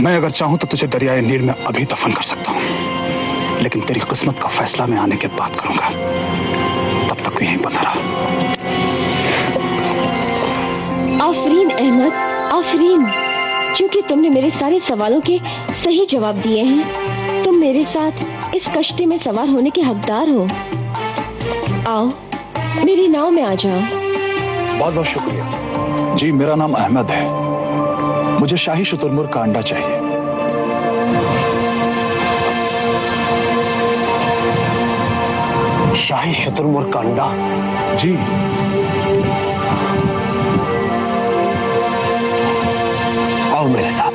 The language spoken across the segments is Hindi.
मैं अगर चाहूं तो तुझे दरियाए नील में अभी दफन कर सकता हूं, लेकिन तेरी किस्मत का फैसला मैं आने के बाद करूंगा। तब तक यहीं बंधा रहा। आफरीन अहमद, आफरीन। क्योंकि तुमने मेरे सारे सवालों के सही जवाब दिए हैं, तुम मेरे साथ इस कश्ती में सवार होने के हकदार हो। आओ, मेरी नाव में आ जाओ। बहुत बहुत शुक्रिया जी। मेरा नाम अहमद है। मुझे शाही शुतुरमुर्ग का अंडा चाहिए। शाही शुतुरमुर्ग का अंडा? जी। आओ मेरे साथ।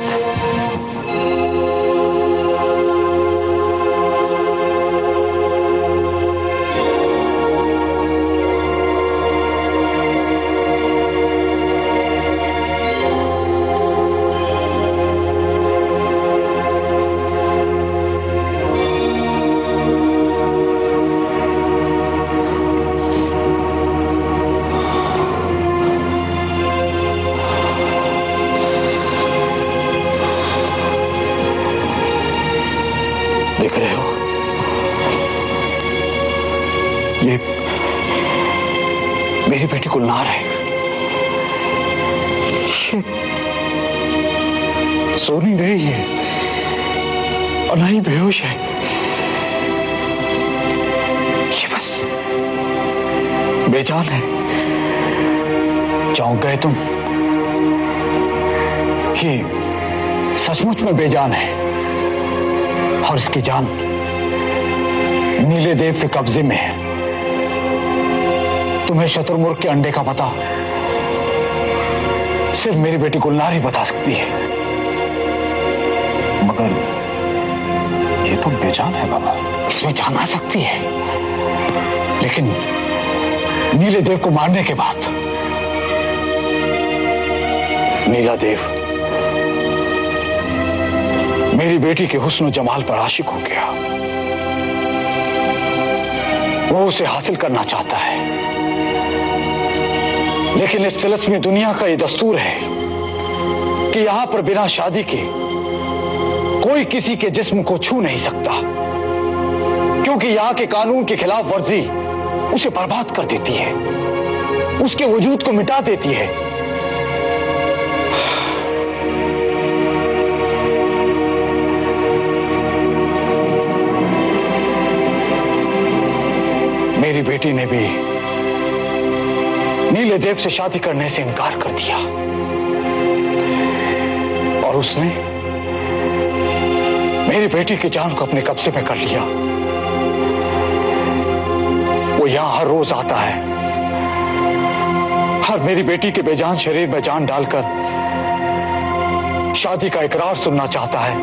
देख रहे हो, ये मेरी बेटी गुलनार है। ये सो नहीं रही है और ना ही बेहोश है। ये बस बेजान है। चौंक गए तुम? ये सचमुच में बेजान है और इसकी जान नीले देव के कब्जे में है। तुम्हें शुतुरमुर्ग के अंडे का पता सिर्फ मेरी बेटी गुलनार ही बता सकती है। मगर ये तो बेजान है बाबा। इसमें जान आ सकती है, लेकिन नीले देव को मारने के बाद नीला देव मेरी बेटी के हुस्न और जमाल पर आशिक हो गया। वो उसे हासिल करना चाहता है, लेकिन इस तिलस्मी दुनिया का ये दस्तूर है कि यहां पर बिना शादी के कोई किसी के जिस्म को छू नहीं सकता, क्योंकि यहां के कानून की खिलाफ वर्जी उसे बर्बाद कर देती है, उसके वजूद को मिटा देती है। मेरी बेटी ने भी नीले देव से शादी करने से इनकार कर दिया और उसने मेरी बेटी की जान को अपने कब्जे में कर लिया। वो यहां हर रोज आता है और मेरी बेटी के बेजान शरीर में जान डालकर शादी का इकरार सुनना चाहता है,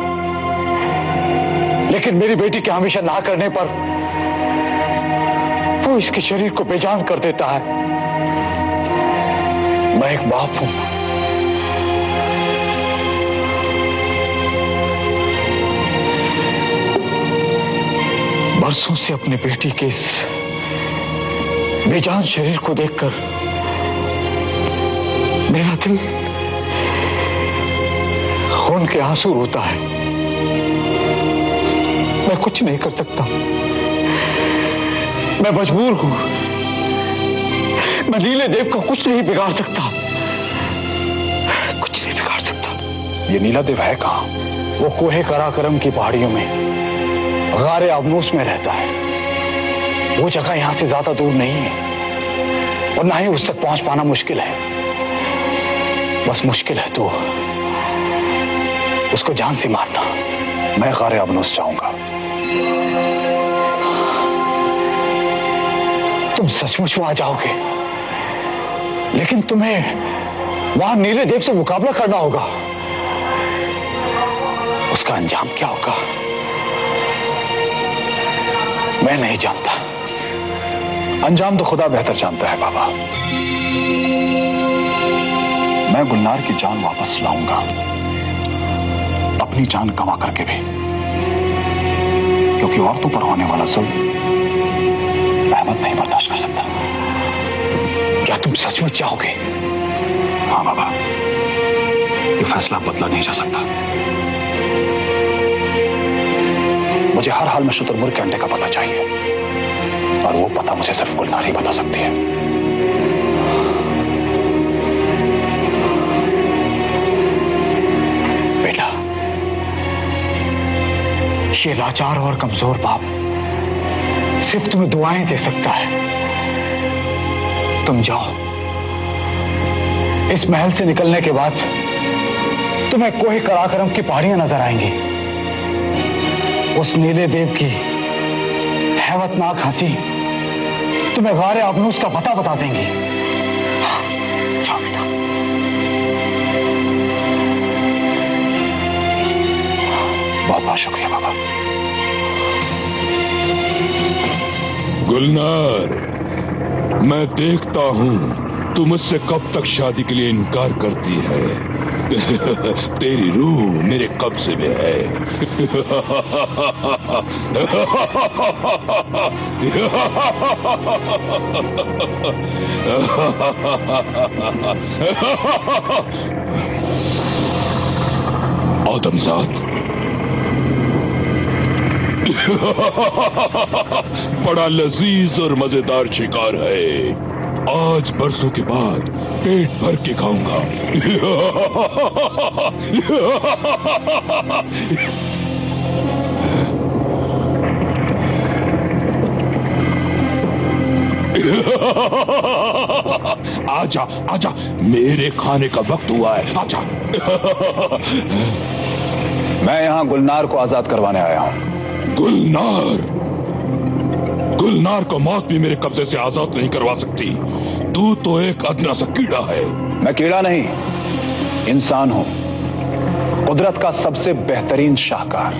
लेकिन मेरी बेटी के हमेशा ना करने पर वो इसके शरीर को बेजान कर देता है। मैं एक बाप हूं, बरसों से अपने बेटी के इस बेजान शरीर को देखकर मेरा दिल खून के आंसू रोता है। मैं कुछ नहीं कर सकता, मैं मजबूर हूं। मैं नीले देव को कुछ नहीं बिगाड़ सकता, कुछ नहीं बिगाड़ सकता। ये नीला देव है कहां? वो कोहे कराकरम की पहाड़ियों में गारे अबनूस में रहता है। वो जगह यहां से ज्यादा दूर नहीं है और ना ही उस तक पहुंच पाना मुश्किल है। बस मुश्किल है तो उसको जान से मारना। मैं गारे अबनूस जाऊंगा। तुम सचमुच वहां जाओगे, लेकिन तुम्हें वहां नीले देव से मुकाबला करना होगा। उसका अंजाम क्या होगा मैं नहीं जानता। अंजाम तो खुदा बेहतर जानता है बाबा। मैं गुलनार की जान वापस लाऊंगा, अपनी जान गंवा करके भी, क्योंकि औरतों पर होने वाला जुल्म अहमद नहीं बर्दाश्त कर सकता। क्या तुम सचमुच चाहोगे? हाँ बाबा, ये फैसला बदला नहीं जा सकता। मुझे हर हाल में शुतुरमुर्ग के अंडे का पता चाहिए, और वो पता मुझे सिर्फ गुलनार ही बता सकती है। बेटा, ये लाचार और कमजोर बाप सिर्फ तुम्हें दुआएं दे सकता है। तुम जाओ, इस महल से निकलने के बाद तुम्हें कोहे कराकरम की पहाड़ियां नजर आएंगी। उस नीले देव की हैवतनाक हंसी तुम्हें गारे अबनूस का पता बता देंगी। जाओ बेटा। बहुत बहुत शुक्रिया बाबा। गुलनार, मैं देखता हूं तू मुझसे कब तक शादी के लिए इनकार करती है। तेरी रूह मेरे कब्जे में है। आदमजाद, बड़ा लजीज और मजेदार शिकार है। आज बरसों के बाद पेट भर के खाऊंगा। आजा आजा, मेरे खाने का वक्त हुआ है, आजा। मैं यहां गुलनार को आजाद करवाने आया हूं। गुलनार? गुलनार को मौत भी मेरे कब्जे से आजाद नहीं करवा सकती। तू तो एक अदना सा कीड़ा है। मैं कीड़ा नहीं, इंसान हूं, कुदरत का सबसे बेहतरीन शाहकार।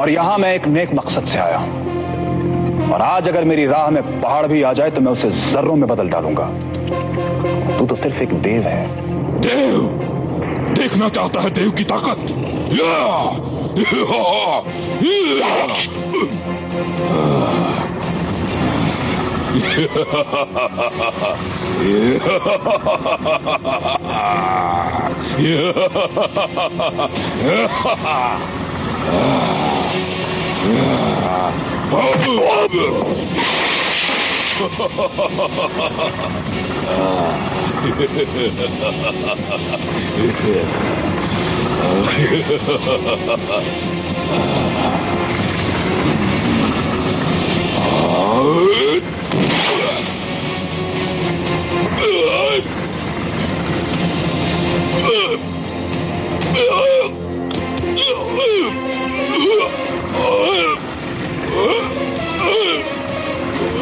और यहां मैं एक नेक मकसद से आया हूं, और आज अगर मेरी राह में पहाड़ भी आ जाए तो मैं उसे जर्रों में बदल डालूंगा। तू तो सिर्फ एक देव है। देव? देखना चाहता है देव की ताकत?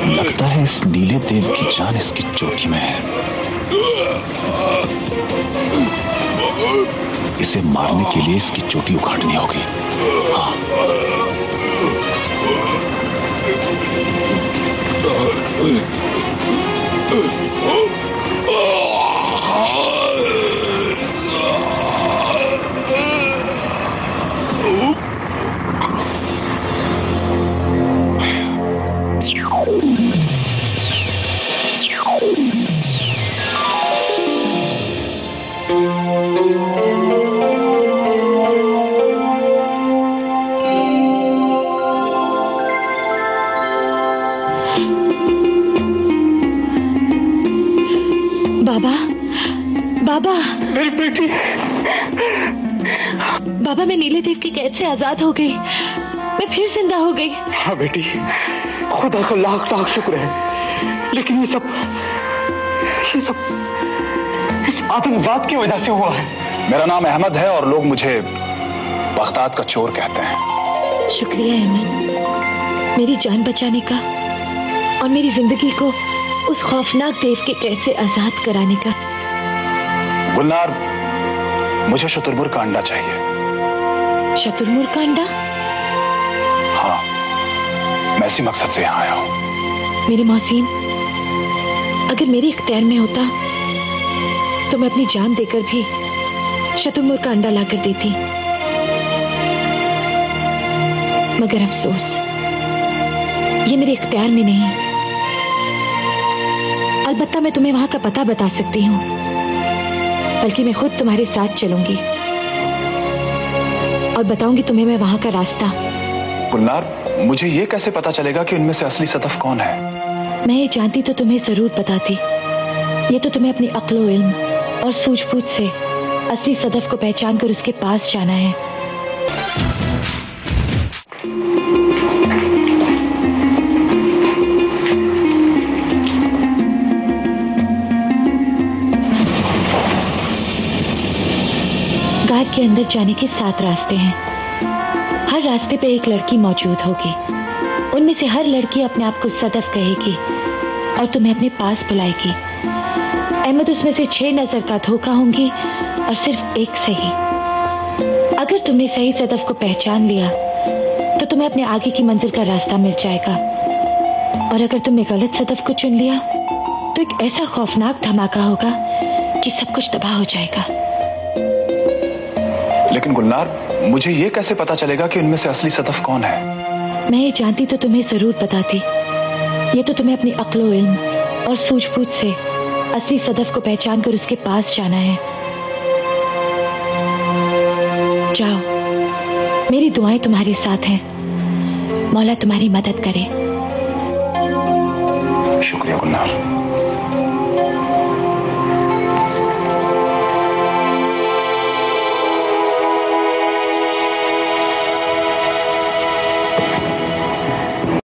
लगता है इस नीले देव की जान इसकी चोटी में है। इसे मारने के लिए इसकी चोटी उखाड़नी होगी। हाँ। बाबा, मेरी बेटी। बाबा, मैं नीले देव की कैद से आजाद हो गई। मैं फिर जिंदा हो गई। हाँ बेटी, खुदा का लाख लाख शुक्र है। लेकिन ये सब इस आदमजात की वजह से हुआ है। मेरा नाम अहमद है और लोग मुझे बगदाद का चोर कहते हैं। शुक्रिया अहमद, मेरी जान बचाने का और मेरी जिंदगी को उस खौफनाक देव के कैद से आजाद कराने का। गुलनार, मुझे शुतुरमुर्ग का अंडा चाहिए। शुतुरमुर्ग का अंडा? हाँ, मैं इसी मकसद से यहाँ आया हूँ। मेरे मोहसिन, अगर मेरे इख्तियार में होता तो मैं अपनी जान देकर भी शुतुरमुर्ग का अंडा लाकर देती, मगर अफसोस ये मेरे इख्तियार में नहीं। अलबत्ता मैं तुम्हें वहां का पता बता सकती हूँ, बल्कि मैं खुद तुम्हारे साथ चलूंगी। और बताऊंगी तुम्हें मैं वहां का रास्ता। गुलनार, मुझे ये कैसे पता चलेगा कि उनमें से असली सदफ कौन है? मैं ये जानती तो तुम्हें जरूर बताती। ये तो तुम्हें अपनी अक्ल, इल्म और सूझबूझ से असली सदफ को पहचान कर उसके पास जाना है। गार के अंदर जाने के 7 रास्ते हैं। हर रास्ते पे एक लड़की मौजूद होगी। उनमें से हर लड़की अपने आप को सदफ कहेगी और तुम्हें अपने पास बुलाएगी। अहमद उसमें से 6 नजर का धोखा होंगी और सिर्फ एक सही। अगर तुमने सही सदफ को पहचान लिया तो तुम्हें अपने आगे की मंजिल का रास्ता मिल जाएगा, और अगर तुमने गलत सदफ को चुन लिया तो एक ऐसा खौफनाक धमाका होगा कि सब कुछ तबाह हो जाएगा। लेकिन गुलनार, मुझे ये कैसे पता चलेगा कि उनमें से असली सदफ कौन है? मैं ये जानती तो तुम्हें जरूर बताती। ये तो तुम्हें अपनी अक्ल, इल्म और सूझबूझ से असली सदफ को पहचान कर उसके पास जाना है। जाओ, मेरी दुआएं तुम्हारे साथ हैं। मौला तुम्हारी मदद करे। शुक्रिया गुलनार।